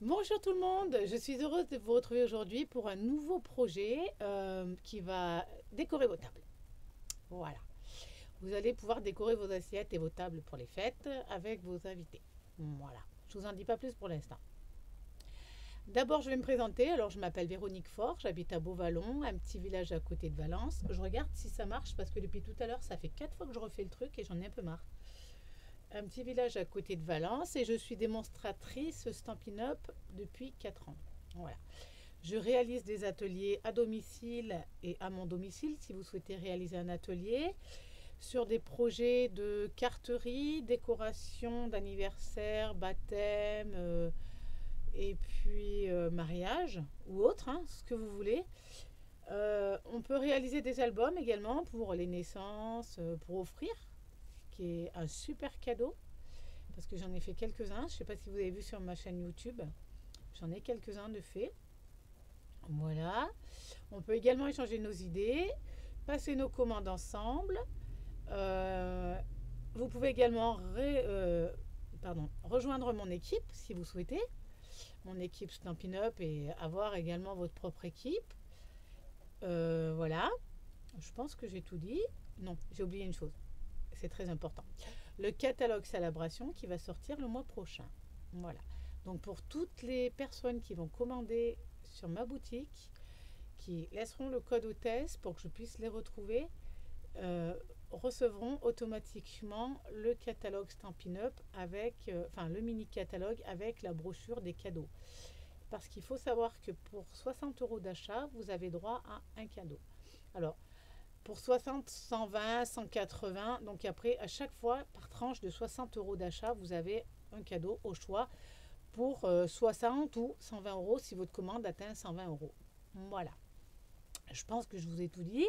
Bonjour tout le monde, je suis heureuse de vous retrouver aujourd'hui pour un nouveau projet qui va décorer vos tables. Voilà, vous allez pouvoir décorer vos assiettes et vos tables pour les fêtes avec vos invités. Voilà, je vous en dis pas plus pour l'instant. D'abord, je vais me présenter. Alors, je m'appelle Véronique Faure, j'habite à Beauvallon, un petit village à côté de Valence. Je regarde si ça marche parce que depuis tout à l'heure, ça fait 4 fois que je refais le truc et j'en ai un peu marre. Un petit village à côté de Valence et je suis démonstratrice Stampin' Up depuis 4 ans. Voilà. Je réalise des ateliers à domicile et à mon domicile si vous souhaitez réaliser un atelier sur des projets de carterie, décoration d'anniversaire, baptême et puis mariage ou autre, hein, ce que vous voulez. On peut réaliser des albums également pour les naissances, pour offrir, qui est un super cadeau parce que j'en ai fait quelques-uns. Je ne sais pas si vous avez vu sur ma chaîne YouTube. J'en ai quelques-uns de faits. Voilà. On peut également échanger nos idées, passer nos commandes ensemble. Euh, Vous pouvez également rejoindre mon équipe si vous souhaitez. Mon équipe Stampin' Up et avoir également votre propre équipe. Voilà. Je pense que j'ai tout dit. Non, j'ai oublié une chose. C'est très important. Le catalogue Salabration qui va sortir le mois prochain. Voilà. Donc pour toutes les personnes qui vont commander sur ma boutique, qui laisseront le code hôtesse pour que je puisse les retrouver, euh, recevront automatiquement le catalogue Stampin' Up avec, enfin le mini catalogue avec la brochure des cadeaux. Parce qu'il faut savoir que pour 60 euros d'achat, vous avez droit à un cadeau. Alors, pour 60, 120, 180, donc après, à chaque fois, par tranche de 60 euros d'achat, vous avez un cadeau au choix pour 60 ou 120 euros si votre commande atteint 120 euros. Voilà. Je pense que je vous ai tout dit.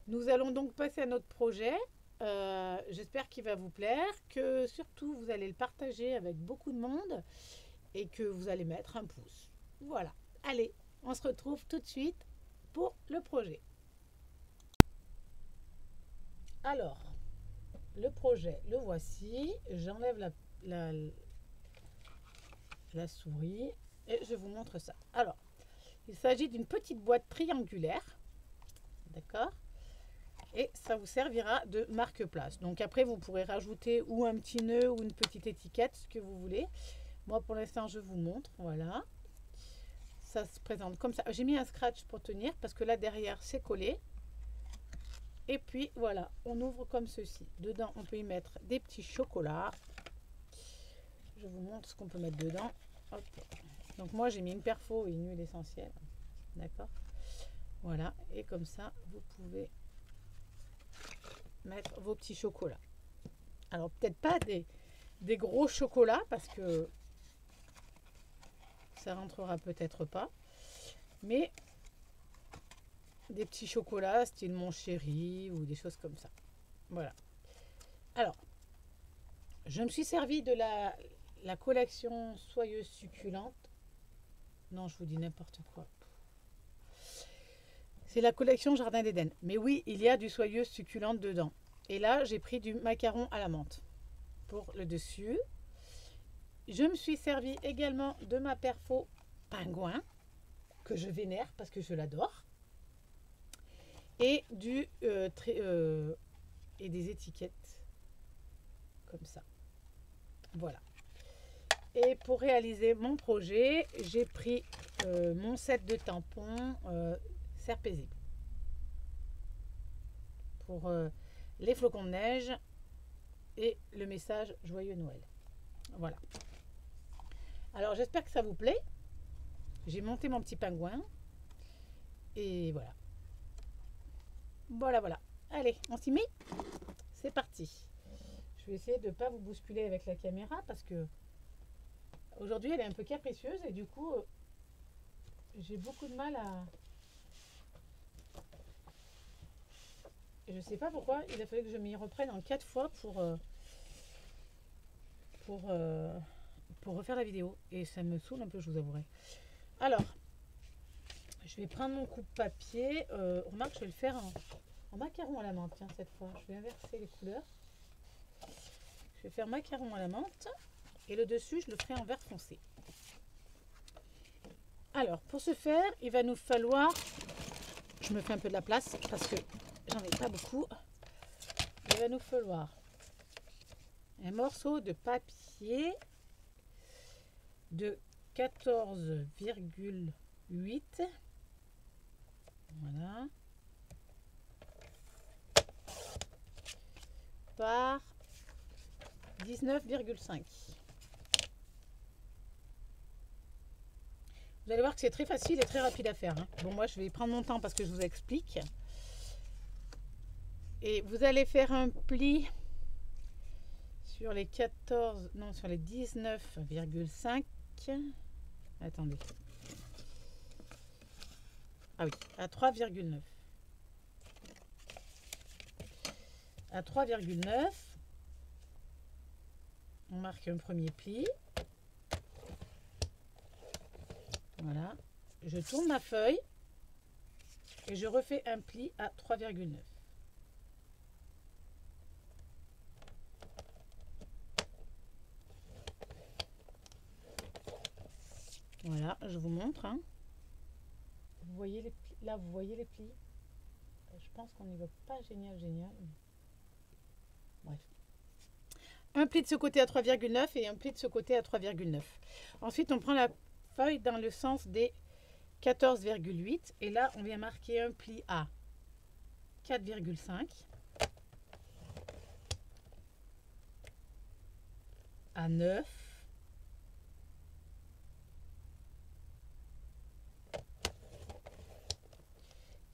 Nous allons donc passer à notre projet. J'espère qu'il va vous plaire, que surtout vous allez le partager avec beaucoup de monde et que vous allez mettre un pouce. Voilà. Allez, on se retrouve tout de suite pour le projet. Alors, le projet, le voici. J'enlève la, la souris et je vous montre ça. Alors, il s'agit d'une petite boîte triangulaire. D'accord. Et ça vous servira de marque-place. Donc après, vous pourrez rajouter ou un petit nœud ou une petite étiquette, ce que vous voulez. Moi, pour l'instant, je vous montre. Voilà. Ça se présente comme ça. J'ai mis un scratch pour tenir parce que là, derrière, c'est collé. Et puis, voilà, on ouvre comme ceci. Dedans, on peut y mettre des petits chocolats. Je vous montre ce qu'on peut mettre dedans. Hop. Donc moi, j'ai mis une perfo et une huile essentielle. D'accord. Voilà. Et comme ça, vous pouvez mettre vos petits chocolats. Alors peut-être pas des gros chocolats parce que ça rentrera peut-être pas, mais des petits chocolats style mon chéri ou des choses comme ça. Voilà. Alors, je me suis servi de la collection Soyeuse Succulente. Non, je vous dis n'importe quoi. C'est la collection Jardin d'Éden. Mais oui, il y a du Soyeuse Succulente dedans. Et là, j'ai pris du macaron à la menthe pour le dessus. Je me suis servi également de ma perfo pingouin, que je vénère parce que je l'adore. Et, et des étiquettes comme ça. Voilà. Et pour réaliser mon projet, j'ai pris mon set de tampons serre paisible pour les flocons de neige et le message Joyeux Noël. Voilà. Alors j'espère que ça vous plaît. J'ai monté mon petit pingouin et voilà. Voilà, voilà. Allez, on s'y met. C'est parti. Je vais essayer de ne pas vous bousculer avec la caméra parce que aujourd'hui elle est un peu capricieuse et du coup j'ai beaucoup de mal à... Et je sais pas pourquoi il a fallu que je m'y reprenne en 4 fois pour, euh, pour refaire la vidéo. Et ça me saoule un peu, je vous avouerai. Alors, je vais prendre mon coupe-papier. Remarque, je vais le faire en macaron à la menthe. Tiens, cette fois, je vais inverser les couleurs. Je vais faire macaron à la menthe. Et le dessus, je le ferai en vert foncé. Alors, pour ce faire, il va nous falloir... Je me fais un peu de la place parce que j'en ai pas beaucoup. Il va nous falloir un morceau de papier de 14,8. Voilà. Par 19,5. Vous allez voir que c'est très facile et très rapide à faire. Hein. Bon, moi, je vais prendre mon temps parce que je vous explique. Et vous allez faire un pli sur les 14... Non, sur les 19,5. Attendez. Ah oui, à 3,9. À 3,9. On marque un premier pli. Voilà, je tourne ma feuille et je refais un pli à 3,9. Voilà, je vous montre. Hein. Vous voyez les plis, là, vous voyez les plis. Je pense qu'on n'y va pas génial. Bref. Un pli de ce côté à 3,9 et un pli de ce côté à 3,9. Ensuite, on prend la feuille dans le sens des 14,8 et là on vient marquer un pli à 4,5, à 9,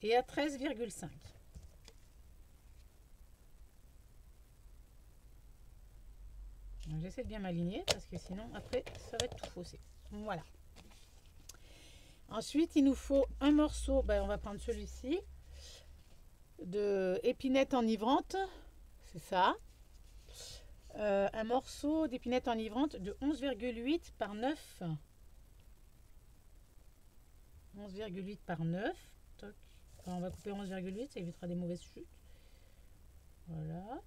et à 13,5. J'essaie de bien m'aligner parce que sinon après ça va être tout faussé. Voilà. Ensuite, il nous faut un morceau, on va prendre celui-ci, de épinette enivrante, c'est ça. Un morceau d'épinette enivrante de 11,8 par 9. 11,8 par 9. Toc. Alors, on va couper 11,8, ça évitera des mauvaises chutes. Voilà.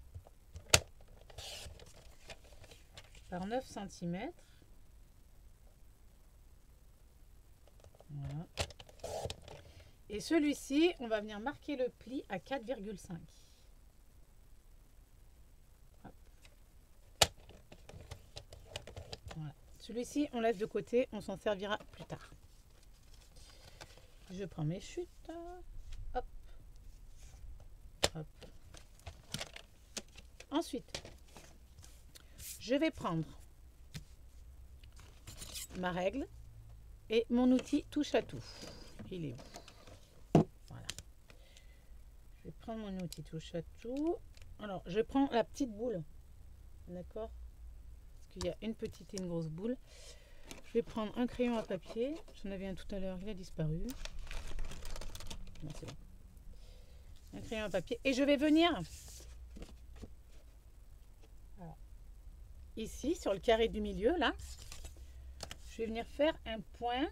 Par 9 cm. Voilà. Et celui-ci, on va venir marquer le pli à 4,5. Voilà. Celui-ci, on laisse de côté, on s'en servira plus tard. Je prends mes chutes. Hop. Hop. Ensuite, je vais prendre ma règle et mon outil touche à tout. Il est où? Voilà. Je vais prendre mon outil touche à tout. Alors, je prends la petite boule. D'accord? Parce qu'il y a une petite et une grosse boule. Je vais prendre un crayon à papier. J'en avais un tout à l'heure, il a disparu. Non, c'est bon. Un crayon à papier. Et je vais venir ici, sur le carré du milieu, là. Je vais venir faire un point.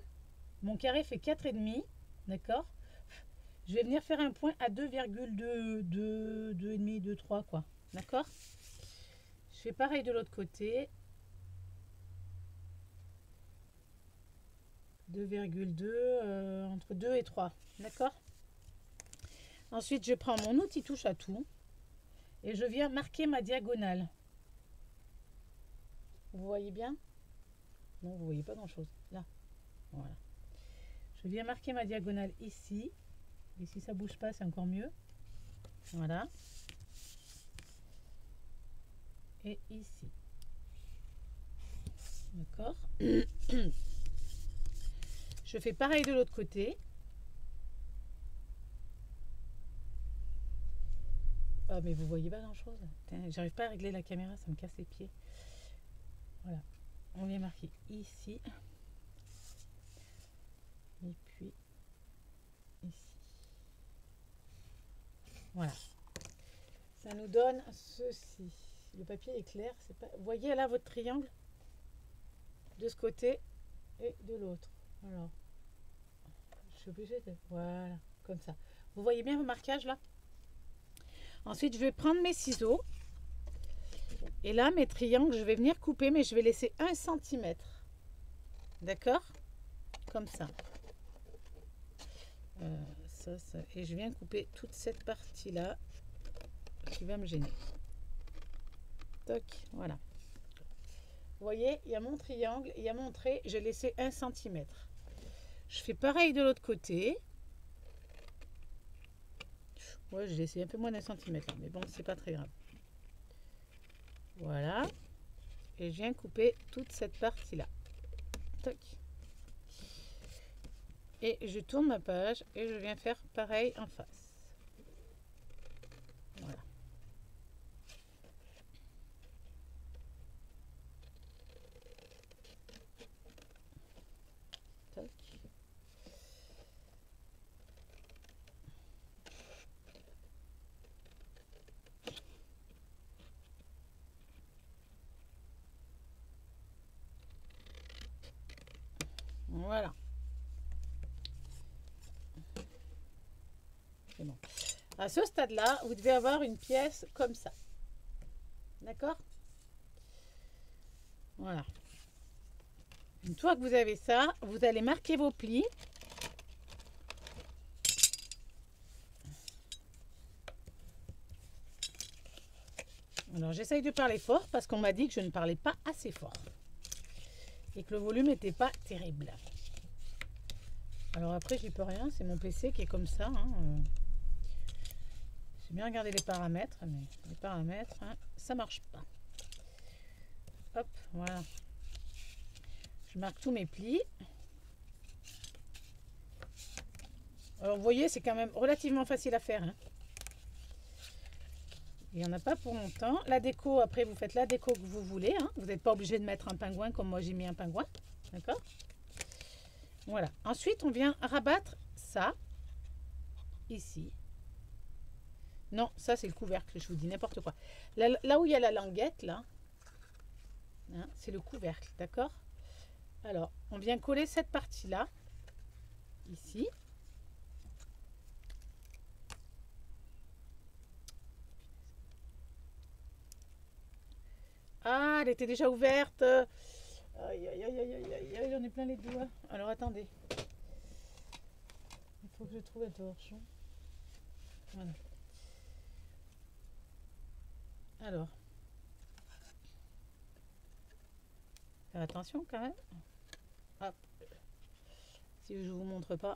Mon carré fait 4,5. D'accord? Je vais venir faire un point à 2,2, 2,5, 2,3 quoi. D'accord? Je fais pareil de l'autre côté. 2,2, entre 2 et 3. D'accord? Ensuite, je prends mon outil touche à tout et je viens marquer ma diagonale. Vous voyez bien? Non, vous voyez pas grand chose. Là. Voilà. Je viens marquer ma diagonale ici. Et si ça bouge pas, c'est encore mieux. Voilà. Et ici. D'accord. Je fais pareil de l'autre côté. Ah, mais vous voyez pas grand chose. J'arrive pas à régler la caméra, ça me casse les pieds. Voilà. On vient marquer ici. Et puis ici. Voilà. Ça nous donne ceci. Le papier est clair. C'est pas... Vous voyez là votre triangle? De ce côté et de l'autre. Alors, je suis obligée de... Voilà, comme ça. Vous voyez bien vos marquages là? Ensuite, je vais prendre mes ciseaux. Et là, mes triangles, je vais venir couper, mais je vais laisser 1 cm. D'accord? Comme ça. Et je viens couper toute cette partie-là qui va me gêner. Toc, voilà. Vous voyez, il y a mon triangle, il y a mon trait, j'ai laissé 1 cm. Je fais pareil de l'autre côté. Ouais, j'ai laissé un peu moins d'1 cm, mais bon, c'est pas très grave. Voilà. Et je viens couper toute cette partie-là. Toc. Et je tourne ma page et je viens faire pareil en face. Voilà. Toc. Voilà. C'est bon. À ce stade-là, vous devez avoir une pièce comme ça. D'accord? Voilà. Une fois que vous avez ça, vous allez marquer vos plis. Alors j'essaye de parler fort parce qu'on m'a dit que je ne parlais pas assez fort. Et que le volume n'était pas terrible. Alors après, j'y peux rien, c'est mon PC qui est comme ça. Hein. J'ai bien regardé les paramètres, mais les paramètres, hein, ça marche pas. Hop, voilà. Je marque tous mes plis. Alors vous voyez, c'est quand même relativement facile à faire. Hein. Il n'y en a pas pour longtemps. La déco, après vous faites la déco que vous voulez. Hein. Vous n'êtes pas obligé de mettre un pingouin comme moi j'ai mis un pingouin. D'accord? Voilà. Ensuite, on vient rabattre ça ici. Non, ça c'est le couvercle, je vous dis n'importe quoi. Là où il y a la languette, là, hein, c'est le couvercle, d'accord? Alors, on vient coller cette partie-là, ici. Ah, elle était déjà ouverte. Aïe, aïe, aïe, aïe, aïe, aïe, j'en ai plein les doigts. Alors, attendez. Il faut que je trouve un torchon. Voilà. Alors. Faire attention quand même. Hop. Si je vous montre pas,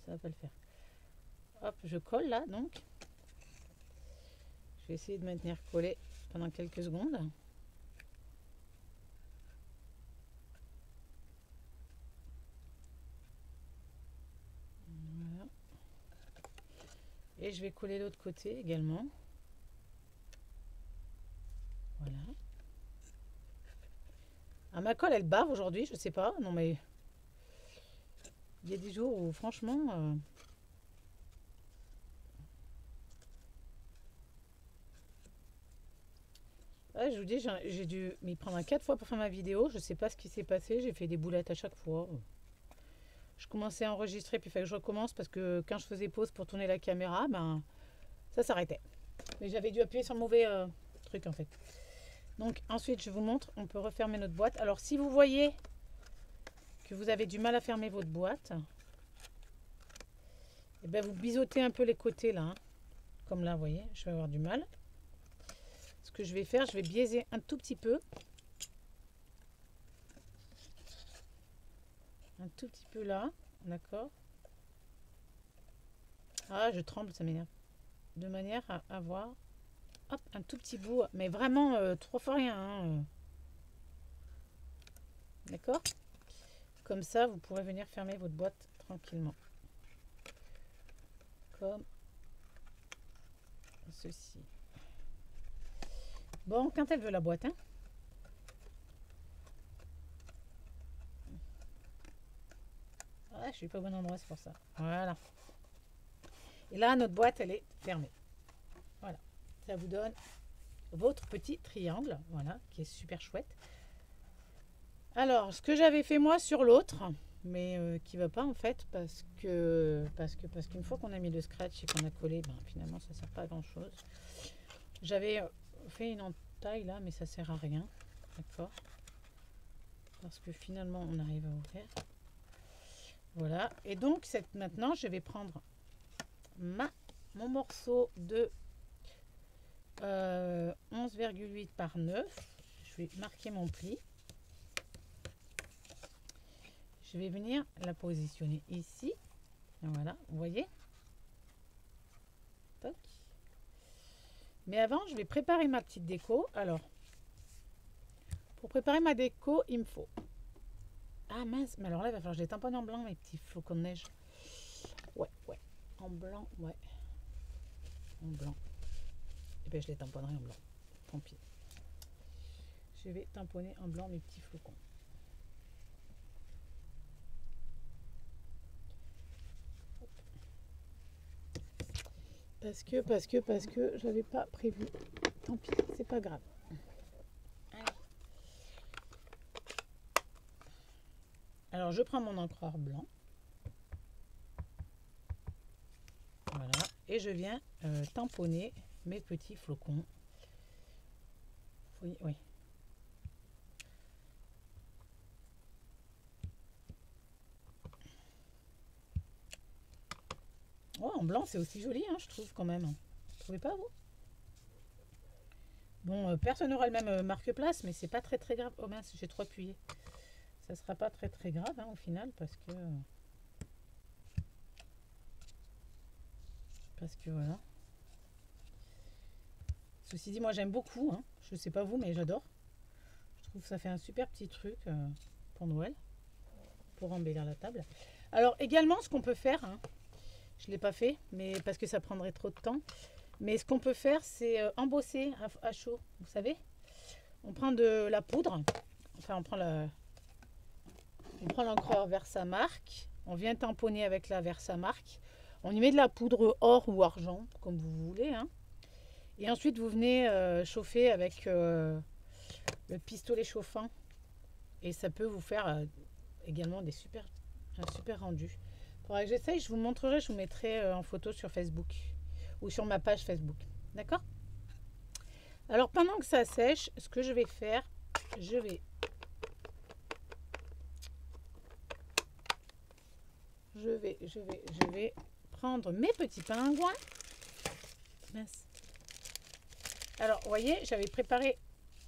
ça va pas le faire. Hop, je colle là donc. Je vais essayer de maintenir collé pendant quelques secondes. Voilà. Et je vais coller l'autre côté également. Voilà. Ah, ma colle elle bave aujourd'hui, je sais pas. Non mais il y a des jours où franchement je vous dis, j'ai dû m'y prendre 4 fois pour faire ma vidéo. Je sais pas ce qui s'est passé. J'ai fait des boulettes à chaque fois. Je commençais à enregistrer, puis il fallait que je recommence parce que quand je faisais pause pour tourner la caméra, ben ça s'arrêtait. Mais j'avais dû appuyer sur le mauvais truc en fait. Donc ensuite, je vous montre, on peut refermer notre boîte. Alors si vous voyez que vous avez du mal à fermer votre boîte, et ben vous biseautez un peu les côtés là. Hein. Comme là, vous voyez, je vais avoir du mal. Ce que je vais faire, je vais biaiser un tout petit peu. Un tout petit peu là, d'accord. Ah, je tremble, ça m'énerve. De manière à avoir, hop, un tout petit bout, mais vraiment 3 fois rien. Hein. D'accord. Comme ça, vous pourrez venir fermer votre boîte tranquillement. Comme ceci. Bon, quand elle veut la boîte, hein. Ah, je suis pas au bon endroit, c'est pour ça. Voilà. Et là, notre boîte, elle est fermée. Voilà. Ça vous donne votre petit triangle, voilà, qui est super chouette. Alors, ce que j'avais fait moi sur l'autre, mais qui va pas en fait, parce qu'une fois qu'on a mis le scratch et qu'on a collé, ben, finalement, ça sert pas à grand chose. J'avais fait une entaille là, mais ça sert à rien, d'accord, parce que finalement, on arrive à ouvrir. Voilà. Et donc, maintenant, je vais prendre mon morceau de 11,8 par 9. Je vais marquer mon pli. Je vais venir la positionner ici. Voilà, vous voyez. Toc. Mais avant, je vais préparer ma petite déco. Alors, pour préparer ma déco, il me faut... Ah mince, mais alors là, il va falloir que je les tamponne en blanc, mes petits flocons de neige. Ouais. En blanc, ouais. En blanc. Et bien, je les tamponnerai en blanc. Tant pis. Je vais tamponner en blanc mes petits flocons. Parce que je n'avais pas prévu. Tant pis, c'est pas grave. Alors, je prends mon encreur blanc. Voilà. Et je viens tamponner mes petits flocons. Oui. Oh, en blanc, c'est aussi joli, hein, je trouve, quand même. Vous trouvez pas, vous? Bon, personne n'aura le même marque-place, mais c'est pas très très grave. Oh mince, j'ai trop appuyé. Ça sera pas très très grave, hein, au final, parce que voilà. Ceci dit, moi j'aime beaucoup, hein. Je sais pas vous, mais j'adore. Je trouve que ça fait un super petit truc pour Noël, pour embellir la table. Alors également, ce qu'on peut faire, hein, je ne l'ai pas fait, mais parce que ça prendrait trop de temps. Mais ce qu'on peut faire, c'est embosser à chaud. Vous savez, on prend de la poudre. Enfin, on prend l'encreur Versamark. On vient tamponner avec la Versamark. On y met de la poudre or ou argent, comme vous voulez, hein. Et ensuite, vous venez chauffer avec le pistolet chauffant. Et ça peut vous faire également un super rendu. Il faudra que j'essaye, je vous montrerai, je vous mettrai en photo sur Facebook ou sur ma page Facebook. D'accord? Alors pendant que ça sèche, ce que je vais faire, je vais prendre mes petits pingouins. Mince. Alors, vous voyez, j'avais préparé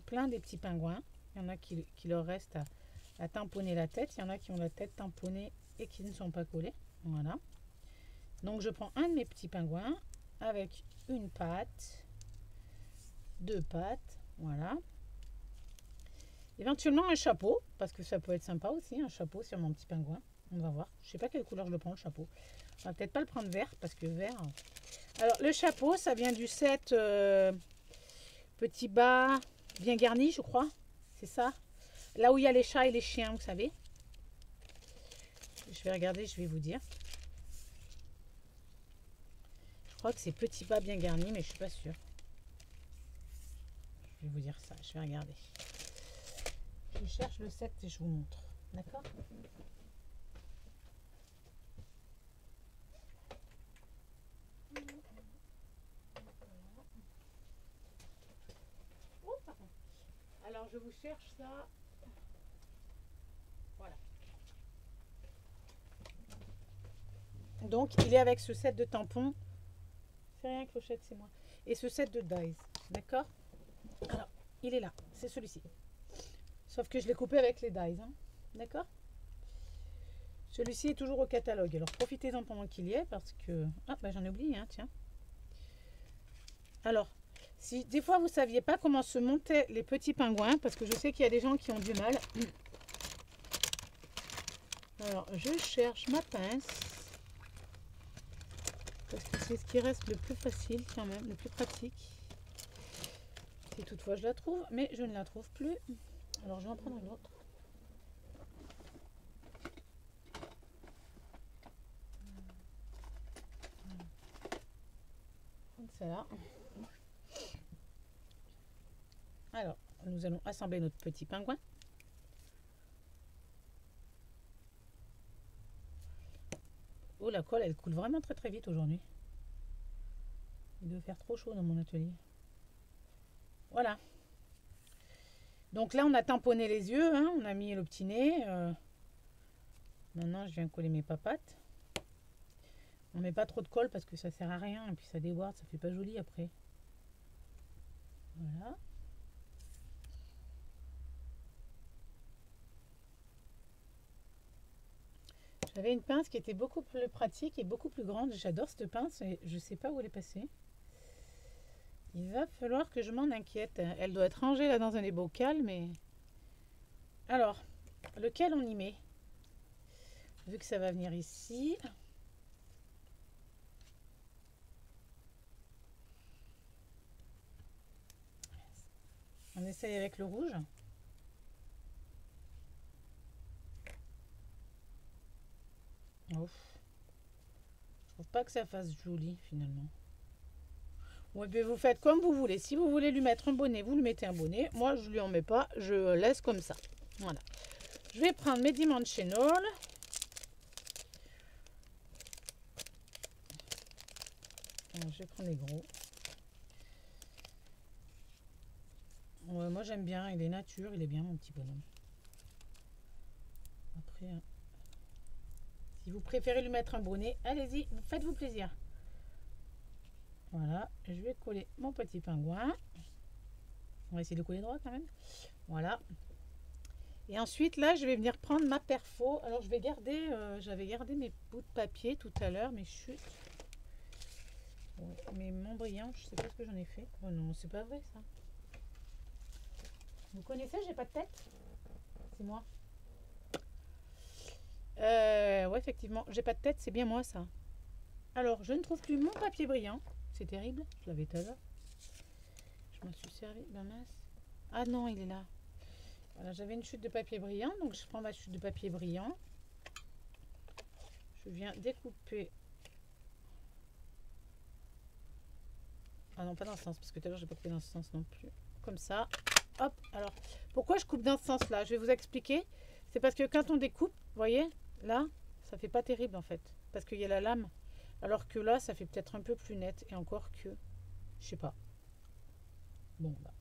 plein des petits pingouins. Il y en a qui leur reste à tamponner la tête. Il y en a qui ont la tête tamponnée et qui ne sont pas collés. Voilà. Donc, je prends un de mes petits pingouins avec une patte, 2 pattes. Voilà. Éventuellement, un chapeau, parce que ça peut être sympa aussi, un chapeau sur mon petit pingouin. On va voir. Je ne sais pas quelle couleur je le prends, le chapeau. On va peut-être pas le prendre vert, parce que vert... Alors, le chapeau, ça vient du set petit bas bien garni, je crois. C'est ça. Là où il y a les chats et les chiens, vous savez. Je vais regarder, je vais vous dire. Je crois que c'est petit bas bien garni, mais je suis pas sûre. Je vais vous dire ça, je vais regarder. Je cherche le set et je vous montre. D'accord? Oh, pardon. Alors je vous cherche ça. Voilà. Donc il est avec ce set de tampons. C'est rien, Clochette, c'est moi. Et ce set de dies. D'accord? Alors, il est là. C'est celui-ci. Sauf que je l'ai coupé avec les dies. Hein. D'accord? Celui-ci est toujours au catalogue. Alors profitez-en pendant qu'il y est parce que... Ah, bah j'en ai oublié, hein, tiens. Alors, si des fois vous ne saviez pas comment se montaient les petits pingouins, parce que je sais qu'il y a des gens qui ont du mal. Alors, je cherche ma pince. Parce que c'est ce qui reste le plus facile quand même, le plus pratique. Si toutefois je la trouve, mais je ne la trouve plus. Alors je vais en prendre une autre. Celle-là. Alors, nous allons assembler notre petit pingouin. Oh, la colle, elle coule vraiment très très vite aujourd'hui. Il doit faire trop chaud dans mon atelier. Voilà. Donc là, on a tamponné les yeux, hein, on a mis le petit nez. Maintenant, je viens coller mes papates. On met pas trop de colle parce que ça sert à rien et puis ça déboîte, ça fait pas joli après. Voilà. J'avais une pince qui était beaucoup plus pratique et beaucoup plus grande. J'adore cette pince et je sais pas où elle est passée. Il va falloir que je m'en inquiète. Elle doit être rangée là dans un des bocals, mais... Alors, lequel on y met? Vu que ça va venir ici. On essaye avec le rouge. Ouf. Je trouve pas que ça fasse joli finalement. Ouais, ben vous faites comme vous voulez. Si vous voulez lui mettre un bonnet, vous lui mettez un bonnet. Moi, je lui en mets pas. Je laisse comme ça. Voilà. Je vais prendre mes dimensional. Je vais prendre les gros. Ouais, moi, j'aime bien. Il est nature. Il est bien, mon petit bonhomme. Après, si vous préférez lui mettre un bonnet, allez-y. Faites-vous plaisir. Voilà, je vais coller mon petit pingouin. On va essayer de coller droit quand même. Voilà. Et ensuite, là, je vais venir prendre ma perfo. Alors, je vais garder, j'avais gardé mes bouts de papier tout à l'heure, mes chutes. Mais mon brillant, je sais pas ce que j'en ai fait. Oh non, c'est pas vrai ça. Vous connaissez, j'ai pas de tête. C'est moi. Ouais, effectivement, j'ai pas de tête, c'est bien moi ça. Alors, je ne trouve plus mon papier brillant. C'est terrible, je l'avais tout à l'heure. Je m'en suis servi, ben mince. Ah non, il est là. Voilà, j'avais une chute de papier brillant, donc je prends ma chute de papier brillant. Je viens découper. Ah non, pas dans ce sens, parce que tout à l'heure, j'ai pas coupé dans ce sens non plus. Comme ça. Hop, alors, pourquoi je coupe dans ce sens-là? Je vais vous expliquer. C'est parce que quand on découpe, vous voyez, là, ça fait pas terrible en fait. Parce qu'il y a la lame. Alors que là, ça fait peut-être un peu plus net. Et encore que, je sais pas. Bon, bah,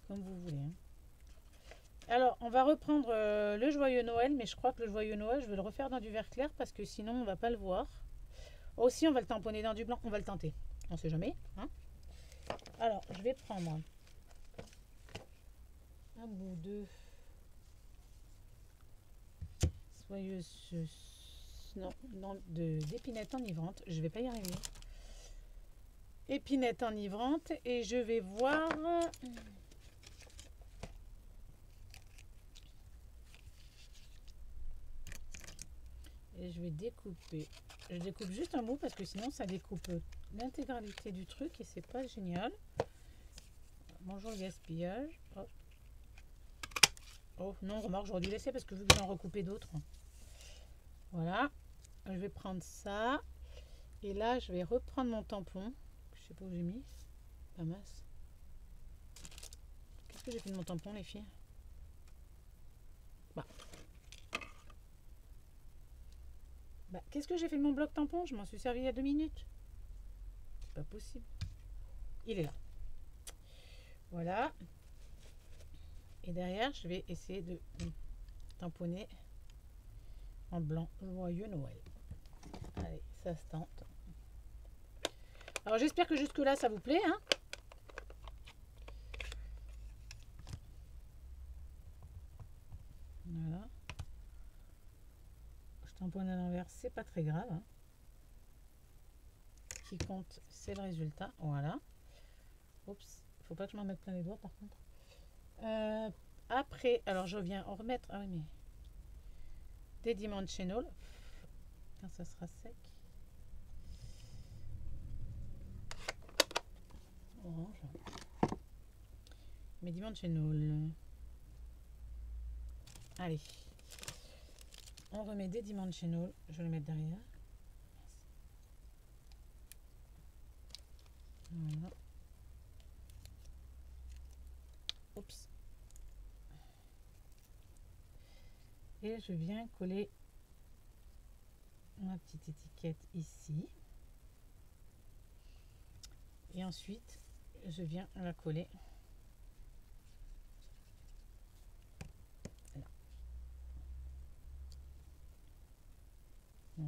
comme vous voulez. Hein. Alors, on va reprendre le joyeux Noël. Mais je crois que le joyeux Noël, je vais le refaire dans du vert clair. Parce que sinon, on va pas le voir. Aussi, on va le tamponner dans du blanc. On va le tenter. On sait jamais. Hein. Alors, je vais prendre un bout de soyeuse... Non, d'épinette enivrante. Je vais pas y arriver. Épinette enivrante. Et je vais voir... Et je vais découper. Je découpe juste un bout parce que sinon ça découpe l'intégralité du truc et c'est pas génial. Bonjour le gaspillage. Oh. Oh non, remarque, j'aurais dû laisser parce que vu que j'en recoupé d'autres. Voilà. Je vais prendre ça. Et là, je vais reprendre mon tampon. Je sais pas où j'ai mis. Pas mince. Qu'est-ce que j'ai fait de mon tampon, les filles? Qu'est-ce que j'ai fait de mon bloc tampon? Je m'en suis servi il y a 2 minutes. C'est pas possible. Il est là. Voilà. Et derrière, je vais essayer de tamponner en blanc. Joyeux Noël. Allez, ça se tente. Alors, j'espère que jusque-là, ça vous plaît. Hein. Voilà. Je tamponne à l'envers, c'est pas très grave. Hein. Ce qui compte, c'est le résultat. Voilà. Oups, faut pas que je m'en mette plein les doigts par contre. Après, alors je viens en remettre. Ah oui, mais des dimensional. Quand ça sera sec. Orange. Mes dimensional. Allez. On remet des dimensional. Je vais le mettre derrière. Voilà. Oups. Et je viens coller ma petite étiquette ici. Et ensuite, je viens la coller là.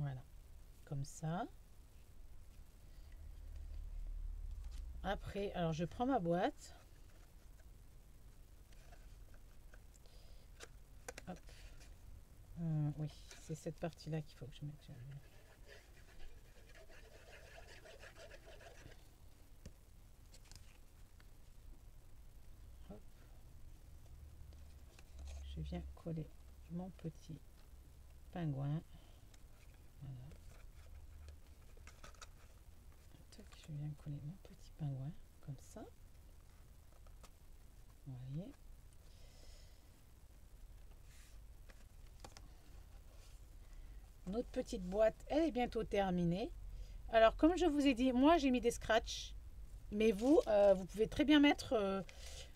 Voilà, comme ça. Après, alors je prends ma boîte. Hop. Oui, c'est cette partie-là qu'il faut que je mette. Hop. Je viens coller mon petit pingouin. Voilà. Tac, je viens coller mon petit pingouin comme ça. Vous voyez. Notre petite boîte, elle est bientôt terminée. Alors, comme je vous ai dit, moi j'ai mis des scratchs. Mais vous, vous pouvez très bien mettre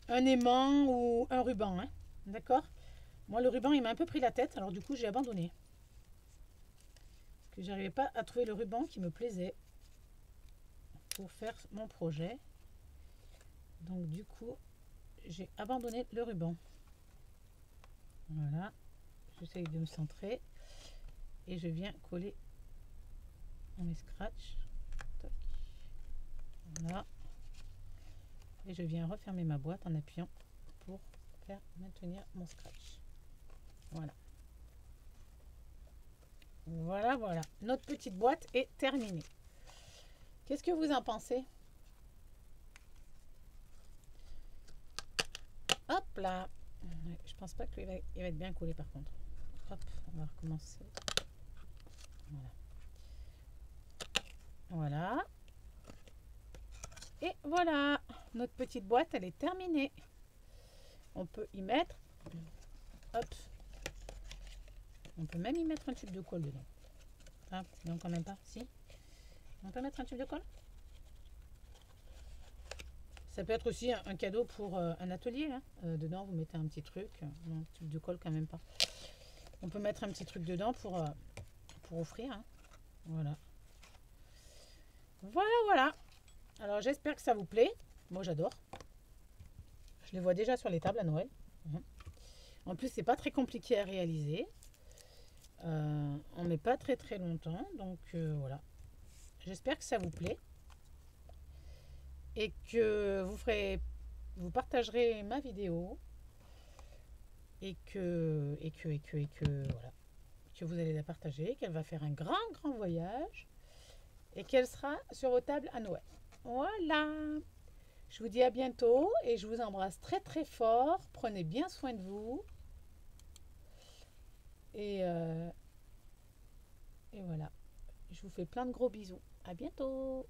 un aimant ou un ruban. Hein. D'accord? Moi, le ruban, il m'a un peu pris la tête. Alors, du coup, j'ai abandonné. Parce que j'arrivais pas à trouver le ruban qui me plaisait pour faire mon projet. Donc, du coup, j'ai abandonné le ruban. Voilà. J'essaye de me centrer. Et je viens coller mes scratchs. Tac. Voilà. Et je viens refermer ma boîte en appuyant pour faire maintenir mon scratch. Voilà. Voilà, voilà. Notre petite boîte est terminée. Qu'est-ce que vous en pensez? Hop là. Je pense pas qu'il va être bien collé par contre. Hop, on va recommencer. Voilà. Voilà. Et voilà. Notre petite boîte, elle est terminée. On peut y mettre. Hop. On peut même y mettre un tube de colle dedans. Ah, non, quand même pas. Si. On peut mettre un tube de colle. Ça peut être aussi un cadeau pour un atelier. Hein. Dedans, vous mettez un petit truc. Non, tube de colle, quand même pas. On peut mettre un petit truc dedans pour offrir. Hein. Voilà. Voilà, voilà. Alors, j'espère que ça vous plaît. Moi, j'adore. Je les vois déjà sur les tables à Noël. En plus, c'est pas très compliqué à réaliser. On met pas très très longtemps. Donc, voilà. J'espère que ça vous plaît. Et que vous partagerez ma vidéo. Et que voilà. Que vous allez la partager. Qu'elle va faire un grand voyage. Et qu'elle sera sur vos tables à Noël. Voilà. Je vous dis à bientôt et je vous embrasse très très fort. Prenez bien soin de vous. Et voilà. Je vous fais plein de gros bisous. À bientôt.